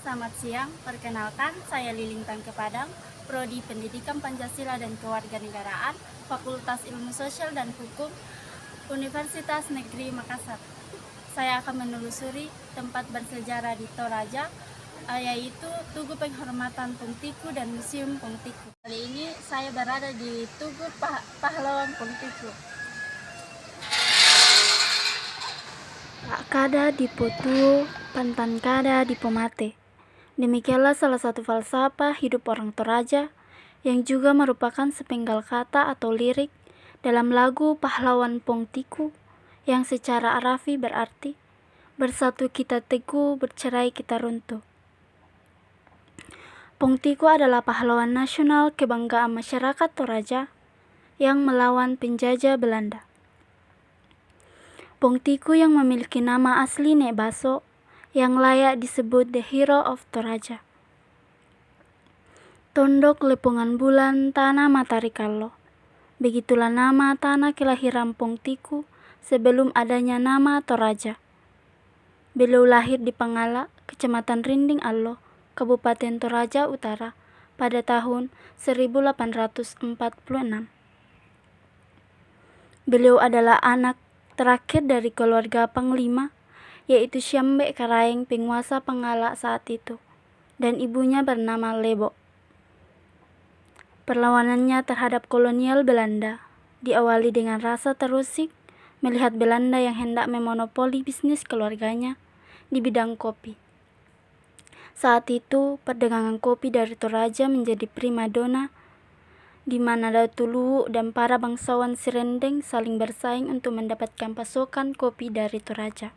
Selamat siang, perkenalkan saya Liling Tangke Padang, Prodi Pendidikan Pancasila dan Kewarganegaraan, Fakultas Ilmu Sosial dan Hukum, Universitas Negeri Makassar. Saya akan menelusuri tempat bersejarah di Toraja, yaitu Tugu Penghormatan Pungtiku dan Museum Pungtiku. Kali ini saya berada di Tugu Pahlawan Pungtiku. Kada di Potuo, Pantan kada di Pomate. Demikianlah salah satu falsafah hidup orang Toraja yang juga merupakan sepenggal kata atau lirik dalam lagu Pahlawan Pungtiku yang secara Arafi berarti bersatu kita teguh, bercerai kita runtuh. Pungtiku adalah pahlawan nasional kebanggaan masyarakat Toraja yang melawan penjajah Belanda. Pungtiku yang memiliki nama asli Nek Baso yang layak disebut The Hero of Toraja. Tondok Lepungan Bulan Tanah Matahari Kallo. Begitulah nama tanah kelahiran Pungtiku sebelum adanya nama Toraja. Beliau lahir di Pangala, Kecamatan Rinding Allo, Kabupaten Toraja Utara pada tahun 1846. Beliau adalah anak terakhir dari keluarga Panglima, yaitu Syambe Karaeng, penguasa Pangala saat itu, dan ibunya bernama Lebo. Perlawanannya terhadap kolonial Belanda diawali dengan rasa terusik melihat Belanda yang hendak memonopoli bisnis keluarganya di bidang kopi. Saat itu, perdagangan kopi dari Toraja menjadi primadona, di mana Datu Luwu dan para bangsawan Serendeng saling bersaing untuk mendapatkan pasokan kopi dari Toraja.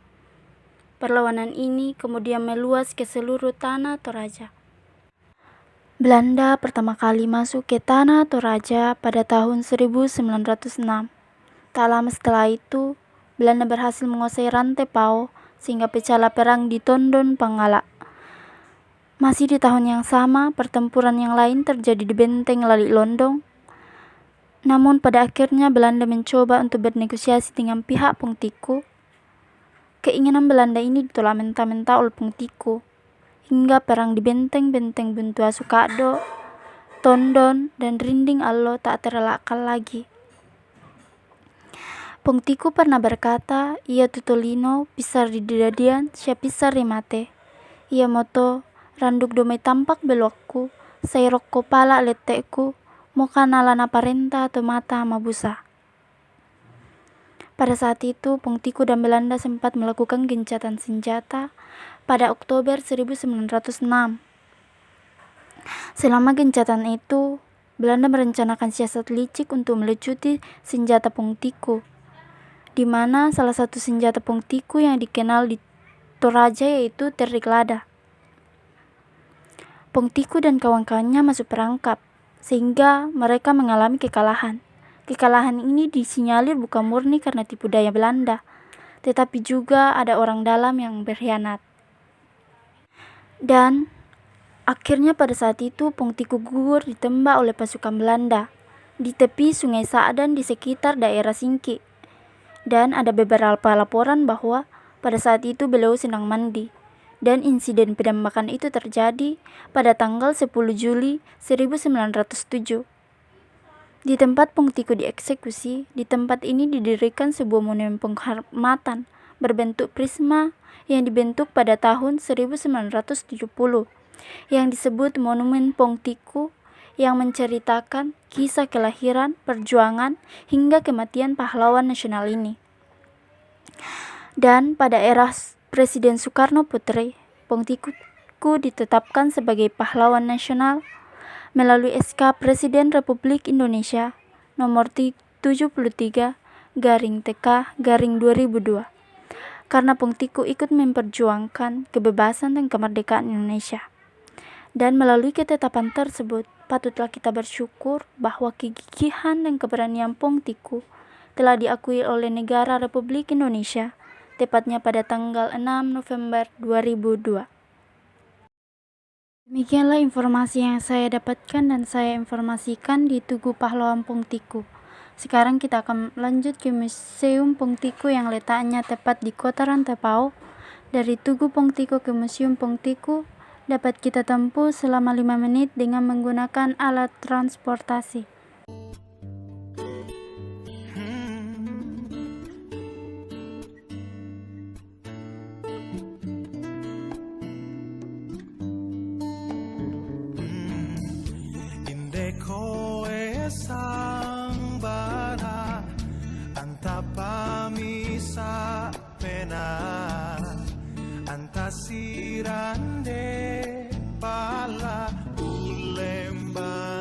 Perlawanan ini kemudian meluas ke seluruh tanah Toraja. Belanda pertama kali masuk ke tanah Toraja pada tahun 1906. Tak lama setelah itu, Belanda berhasil menguasai Rantai Pao sehingga pecahlah perang di Tondon Pangala. Masih di tahun yang sama, pertempuran yang lain terjadi di Benteng Lali Londong. Namun pada akhirnya Belanda mencoba untuk bernegosiasi dengan pihak Pungtiku. Keinginan Belanda ini ditolak mentah-mentah oleh Pungtiku, hingga perang di benteng-benteng Buntua Sukado, Tondon, dan Rinding Allo tak terelakkan lagi. Pungtiku pernah berkata, ia tutolino pisar di dadian, sia pisar remate. Ia moto, randuk domai tampak belokku, sairok kopala letekku, moka nalana parenta atau mata mabusa. Pada saat itu, Pungtiku dan Belanda sempat melakukan gencatan senjata pada Oktober 1906. Selama gencatan itu, Belanda merencanakan siasat licik untuk melecuti senjata Pungtiku, di mana salah satu senjata Pungtiku yang dikenal di Toraja yaitu terik lada. Pungtiku dan kawan-kawannya masuk perangkap, sehingga mereka mengalami kekalahan. Kekalahan ini disinyalir bukan murni karena tipu daya Belanda, tetapi juga ada orang dalam yang berkhianat. Dan akhirnya pada saat itu Pungtiku gugur ditembak oleh pasukan Belanda di tepi Sungai Sa'dan di sekitar daerah Singki. Dan ada beberapa laporan bahwa pada saat itu beliau sedang mandi. Dan insiden penembakan itu terjadi pada tanggal 10 Juli 1907. Di tempat Pungtiku dieksekusi, di tempat ini didirikan sebuah monumen penghormatan berbentuk prisma yang dibentuk pada tahun 1970, yang disebut Monumen Pungtiku, yang menceritakan kisah kelahiran, perjuangan, hingga kematian pahlawan nasional ini. Dan pada era Presiden Soekarno Putri, Pungtiku ditetapkan sebagai pahlawan nasional melalui SK Presiden Republik Indonesia nomor 73/TK/2002, karena Pungtiku ikut memperjuangkan kebebasan dan kemerdekaan Indonesia. Dan melalui ketetapan tersebut, patutlah kita bersyukur bahwa kegigihan dan keberanian Pungtiku telah diakui oleh negara Republik Indonesia, tepatnya pada tanggal 6 November 2002. Demikianlah informasi yang saya dapatkan dan saya informasikan di Tugu Pahlawan Pungtiku. Sekarang kita akan lanjut ke Museum Pungtiku yang letaknya tepat di Kota Rantai Pao. Dari Tugu Pungtiku ke Museum Pungtiku dapat kita tempuh selama 5 menit dengan menggunakan alat transportasi. Sirande pala ulembangan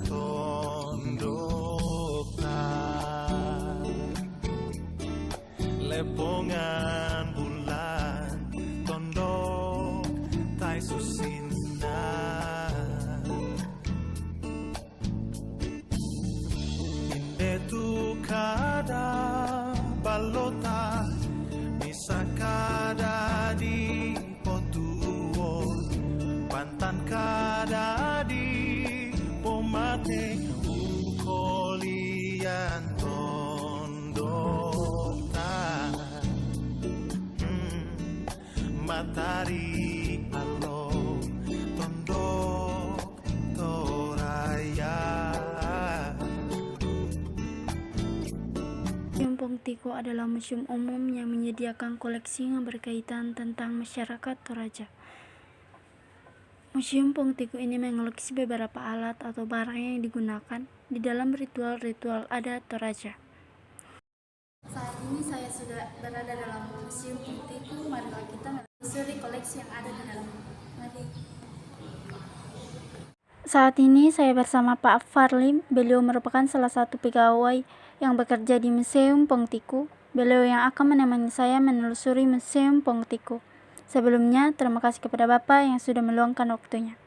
tondokta lepongan bulan tondok tai susinda inde tu kada balota bisa kada di Pantan kada di pomate ukolian tondota matahari alo tondok toraya. Museum Pongtiko adalah museum umum yang menyediakan koleksi yang berkaitan tentang masyarakat Toraja. Museum Pongtiko ini mengoleksi beberapa alat atau barang yang digunakan di dalam ritual-ritual adat Toraja. Saat ini saya sudah berada dalam Museum Pongtiko. Marilah kita menelusuri koleksi yang ada di dalam. Mari. Saat ini saya bersama Pak Farlim. Beliau merupakan salah satu pegawai yang bekerja di Museum Pongtiko. Beliau yang akan menemani saya menelusuri Museum Pongtiko. Sebelumnya, terima kasih kepada Bapak yang sudah meluangkan waktunya.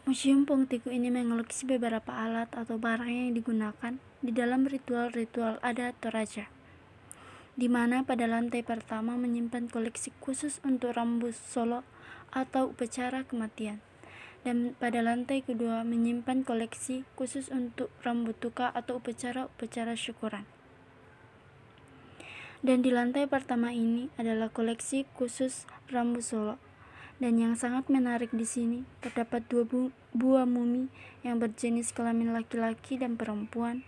Museum Pongtiko ini mengoleksi beberapa alat atau barang yang digunakan di dalam ritual-ritual adat Toraja, di mana pada lantai pertama menyimpan koleksi khusus untuk rambu solo atau upacara kematian, dan pada lantai kedua menyimpan koleksi khusus untuk rambu tuka atau upacara-upacara syukuran. Dan di lantai pertama ini adalah koleksi khusus rambu solo. Dan yang sangat menarik di sini terdapat dua buah mumi yang berjenis kelamin laki-laki dan perempuan,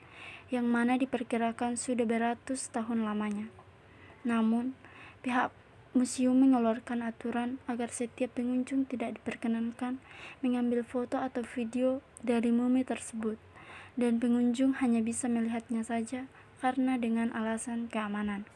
yang mana diperkirakan sudah beratus tahun lamanya. Namun, pihak museum mengeluarkan aturan agar setiap pengunjung tidak diperkenankan mengambil foto atau video dari mumi tersebut, dan pengunjung hanya bisa melihatnya saja karena dengan alasan keamanan.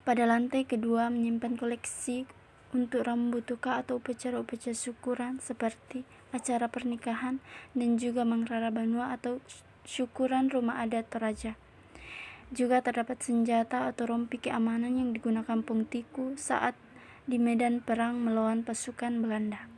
Pada lantai kedua menyimpan koleksi untuk rambu tuka atau upacara-upacara syukuran seperti acara pernikahan dan juga Mangrara Banua atau syukuran rumah adat Toraja. Juga terdapat senjata atau rompi keamanan yang digunakan Pongtiko saat di medan perang melawan pasukan Belanda.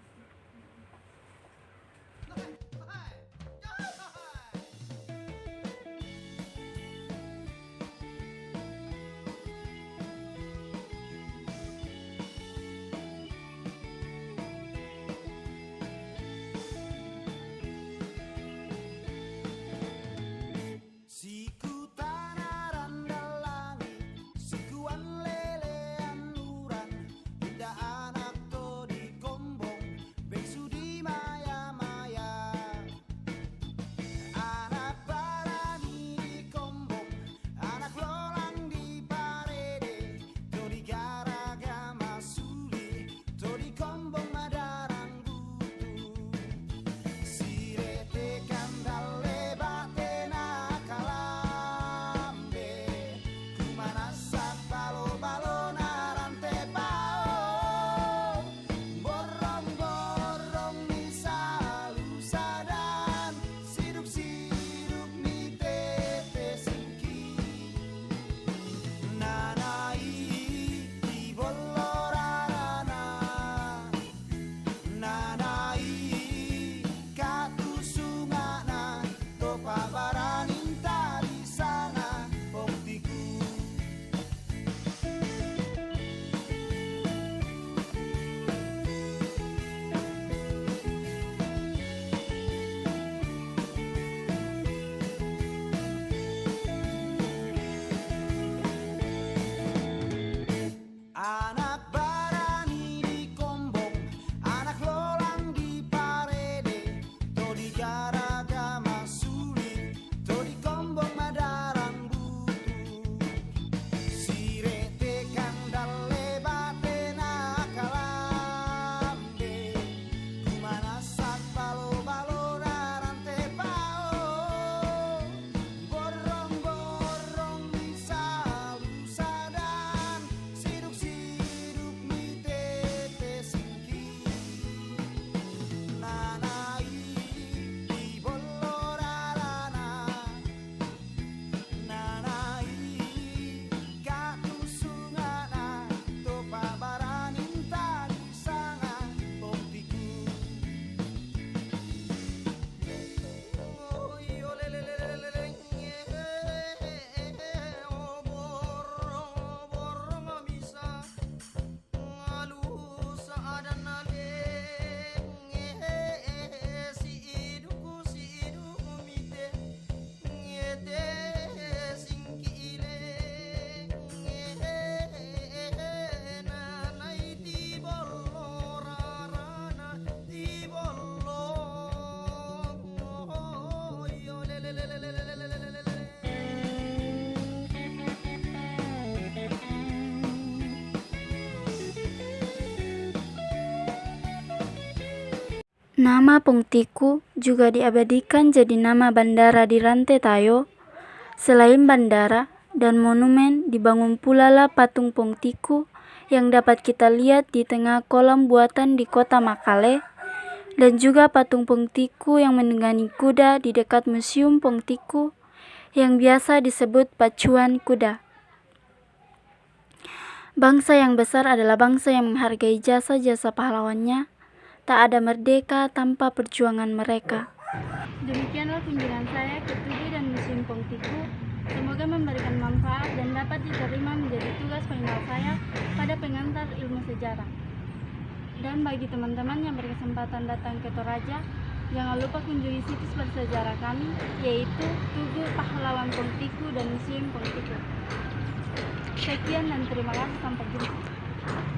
Nama Pongtiku juga diabadikan jadi nama bandara di Rantai Tayo. Selain bandara dan monumen, dibangun pula lah patung Pongtiku yang dapat kita lihat di tengah kolam buatan di kota Makale, dan juga patung Pongtiku yang menunggangi kuda di dekat Museum Pongtiku yang biasa disebut pacuan kuda. Bangsa yang besar adalah bangsa yang menghargai jasa-jasa pahlawannya. Tak ada merdeka tanpa perjuangan mereka. Demikianlah kunjungan saya ke Tugu dan Museum Pongtiku. Semoga memberikan manfaat dan dapat diterima menjadi tugas final saya pada pengantar ilmu sejarah. Dan bagi teman-teman yang berkesempatan datang ke Toraja, jangan lupa kunjungi situs bersejarah kami, yaitu Tugu Pahlawan Pongtiku dan Museum Pongtiku. Sekian dan terima kasih, sampai jumpa.